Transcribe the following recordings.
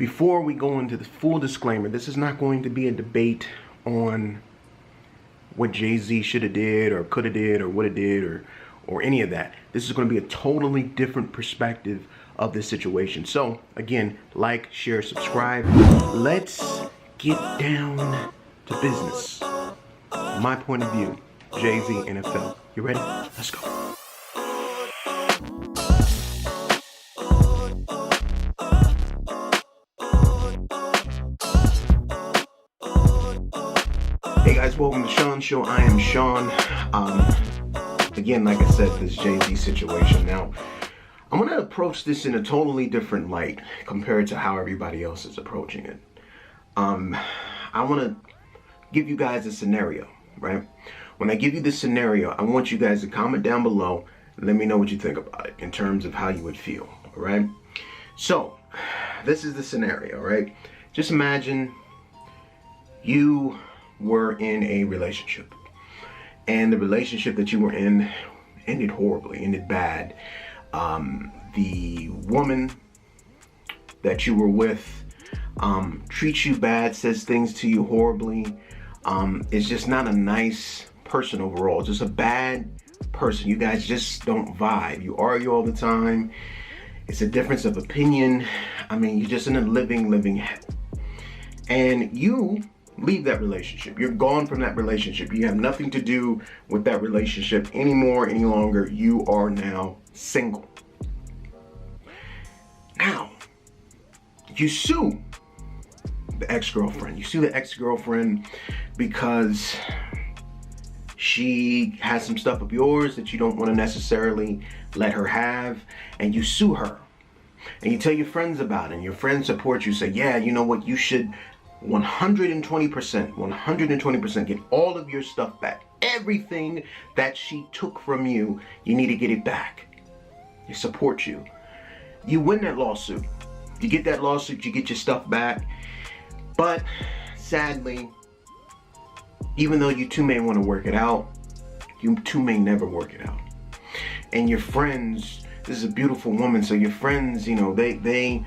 before we go into the full disclaimer, this is not going to be a debate on what Jay-Z should have did or could have did or would have did or any of that. This is going to be a totally different perspective of this situation. So again, like, share, subscribe. Let's get down to business. My point of view, Jay-Z, NFL. You ready? Let's go. Hey guys, welcome to Shaun Show. I am Shaun. Again, like I said, this Jay-Z situation. Now, I'm going to approach this in a totally different light compared to how everybody else is approaching it. I want to give you guys a scenario, right? When I give you this scenario, I want you guys to comment down below and let me know what you think about it in terms of how you would feel, all right? So, this is the scenario, right? Just imagine you were in a relationship and the relationship that you were in ended horribly, ended bad. The woman that you were with treats you bad, says things to you horribly, is just not a nice person overall, just a bad person. You guys just don't vibe. You argue all the time. It's a difference of opinion. I mean, you're just in a living hell. And you leave that relationship. You're gone from that relationship. You have nothing to do with that relationship anymore, any longer. You are now single. Now, you sue the ex-girlfriend. You sue the ex-girlfriend because she has some stuff of yours that you don't want to necessarily let her have, and you sue her. And you tell your friends about it, and your friends support you, say, yeah, you know what, you should 120% get all of your stuff back. Everything that she took from you, you need to get it back. They support you. You win that lawsuit. You get that lawsuit, you get your stuff back. But sadly, even though you two may want to work it out, you two may never work it out. And your friends, this is a beautiful woman, so your friends, you know, they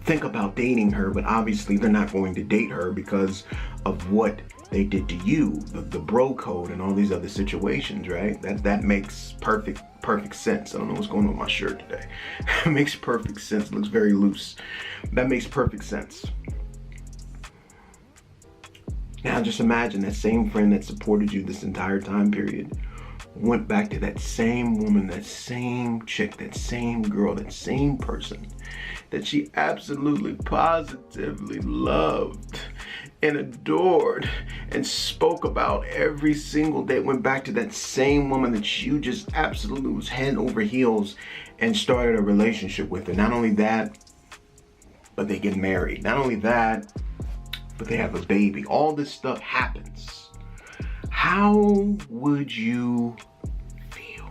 think about dating her, but obviously they're not going to date her because of what they did to you, the bro code and all these other situations, right? That makes perfect sense. I don't know what's going on with my shirt today. It makes perfect sense. It looks very loose. That makes perfect sense. Now just imagine that same friend that supported you this entire time period went back to that same woman, that same chick, that same girl, that same person that she absolutely positively loved and adored and spoke about every single day, went back to that same woman that you just absolutely was head over heels and started a relationship with. And not only that, but they get married. Not only that, but they have a baby. All this stuff happens. How would you feel?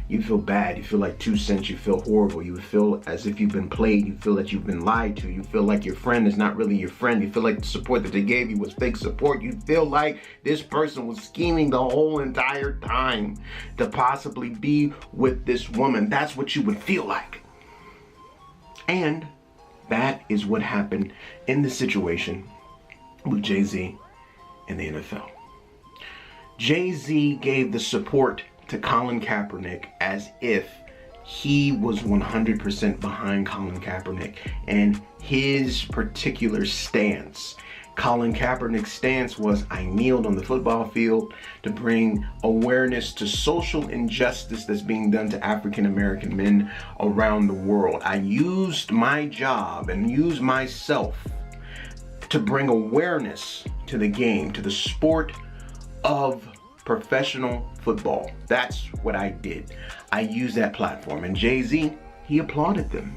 You feel bad. You feel like 2 cents. You feel horrible. You feel as if you've been played. You feel that you've been lied to. You feel like your friend is not really your friend. You feel like the support that they gave you was fake support. You feel like this person was scheming the whole entire time to possibly be with this woman. That's what you would feel like. And that is what happened in the situation with Jay-Z and the NFL. Jay-Z gave the support to Colin Kaepernick as if he was 100% behind Colin Kaepernick and his particular stance. Colin Kaepernick's stance was, I kneeled on the football field to bring awareness to social injustice that's being done to African American men around the world. I used my job and used myself to bring awareness to the game, to the sport of professional football. That's what I did. I used that platform. And Jay-Z, he applauded them.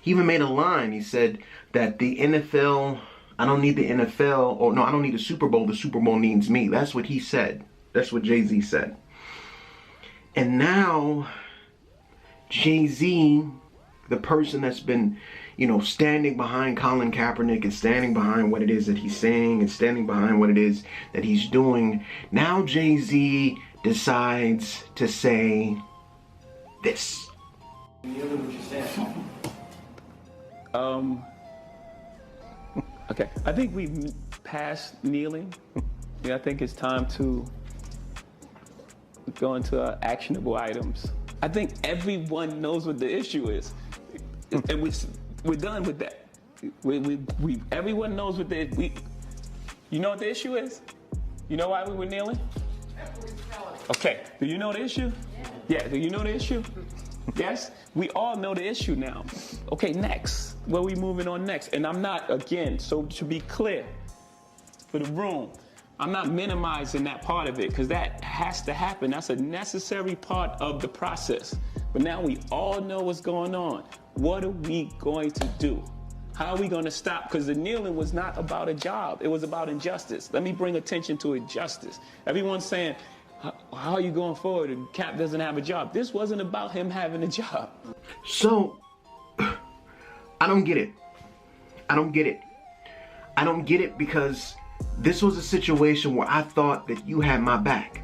He even made a line. He said that the NFL, I don't need the NFL, or no, I don't need the Super Bowl needs me. That's what he said. That's what Jay-Z said. And now, Jay-Z, the person that's been, you know, standing behind Colin Kaepernick and standing behind what it is that he's saying and standing behind what it is that he's doing, now Jay-Z decides to say this. Okay, I think we've passed kneeling. Yeah, I think it's time to go into actionable items. I think everyone knows what the issue is, and we're done with that. Everyone knows what you know what the issue is? You know why we were kneeling? Okay, do you know the issue? Yeah, do you know the issue? Yes? We all know the issue now. Okay, next. Where we moving on next? And I'm not, again, so to be clear for the room, I'm not minimizing that part of it because that has to happen. That's a necessary part of the process. But now we all know what's going on. What are we going to do? How are we going to stop? Because the kneeling was not about a job. It was about injustice. Let me bring attention to injustice. Everyone's saying, how are you going forward? Cap doesn't have a job. This wasn't about him having a job. So, I don't get it. I don't get it. I don't get it because this was a situation where I thought that you had my back.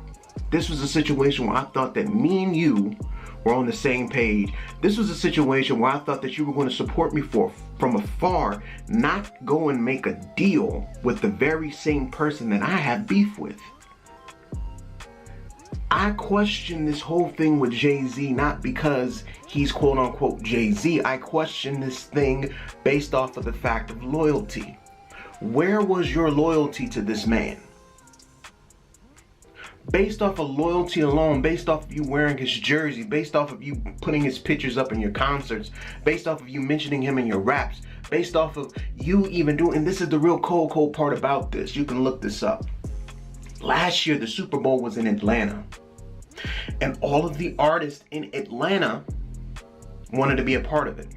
This was a situation where I thought that me and you were on the same page. This was a situation where I thought that you were going to support me from afar, not go and make a deal with the very same person that I have beef with. I question this whole thing with Jay-Z not because he's quote unquote Jay-Z. I question this thing based off of the fact of loyalty. Where was your loyalty to this man? Based off of loyalty alone, based off of you wearing his jersey, based off of you putting his pictures up in your concerts, based off of you mentioning him in your raps, based off of you even doing, and this is the real cold part about this, you can look this up. Last year, the Super Bowl was in Atlanta. And all of the artists in Atlanta wanted to be a part of it.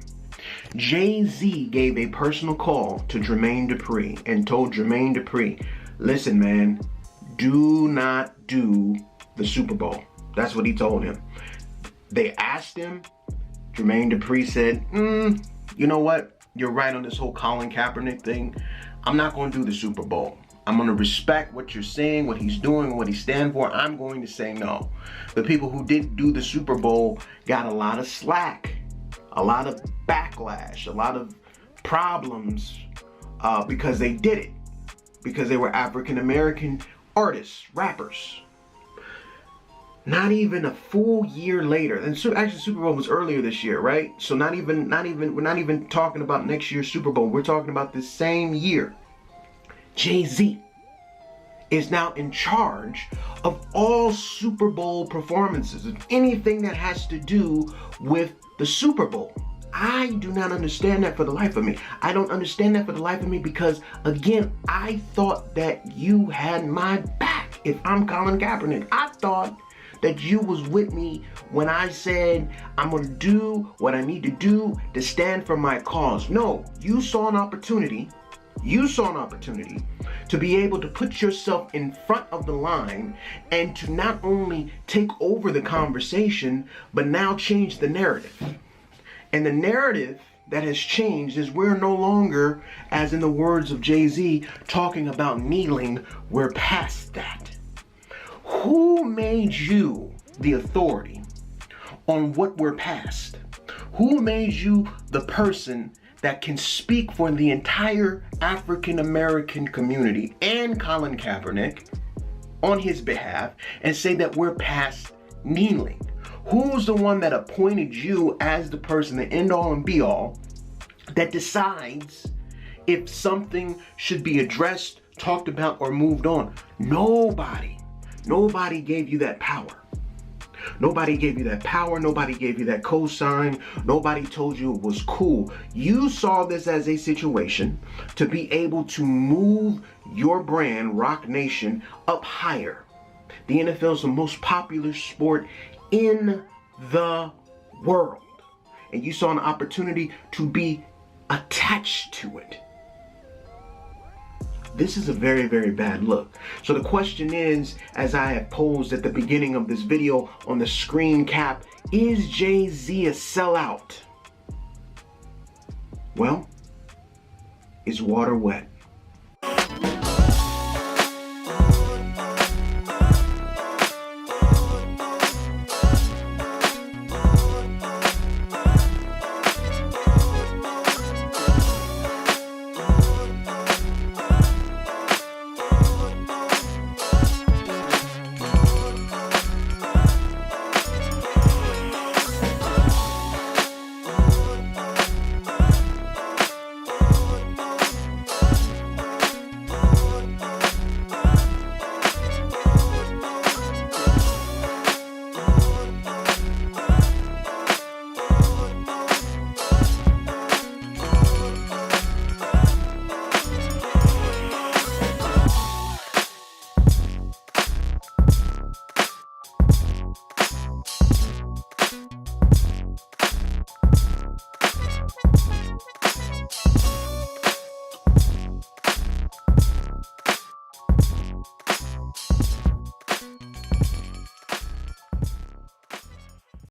Jay-Z gave a personal call to Jermaine Dupri and told Jermaine Dupri, listen, man, do not do the Super Bowl. That's what he told him. They asked him. Jermaine Dupri said, you know what? You're right on this whole Colin Kaepernick thing. I'm not going to do the Super Bowl. I'm going to respect what you're saying, what he's doing, what he stands for. I'm going to say no. The people who did do the Super Bowl got a lot of slack, a lot of backlash, a lot of problems because they did it, because they were African-American artists, rappers. Not even a full year later, and actually Super Bowl was earlier this year, right? So we're not even talking about next year's Super Bowl. We're talking about this same year. Jay-Z is now in charge of all Super Bowl performances, of anything that has to do with the Super Bowl. I do not understand that for the life of me. I don't understand that for the life of me because, again, I thought that you had my back. If I'm Colin Kaepernick, I thought that you was with me when I said I'm gonna do what I need to do to stand for my cause. No, you saw an opportunity. You saw an opportunity to be able to put yourself in front of the line and to not only take over the conversation, but now change the narrative. And the narrative that has changed is we're no longer, as in the words of Jay-Z, talking about kneeling. We're past that. Who made you the authority on what we're past? Who made you the person that can speak for the entire African-American community and Colin Kaepernick on his behalf and say that we're past kneeling? Who's the one that appointed you as the person, the end all and be all, that decides if something should be addressed, talked about, or moved on? Nobody. Nobody gave you that power. Nobody gave you that power. Nobody gave you that cosign. Nobody told you it was cool. You saw this as a situation to be able to move your brand, Rocnation, up higher. The NFL is the most popular sport in the world. And you saw an opportunity to be attached to it. This is a very, very bad look. So the question is, as I have posed at the beginning of this video on the screen cap, is Jay-Z a sellout? Well, is water wet?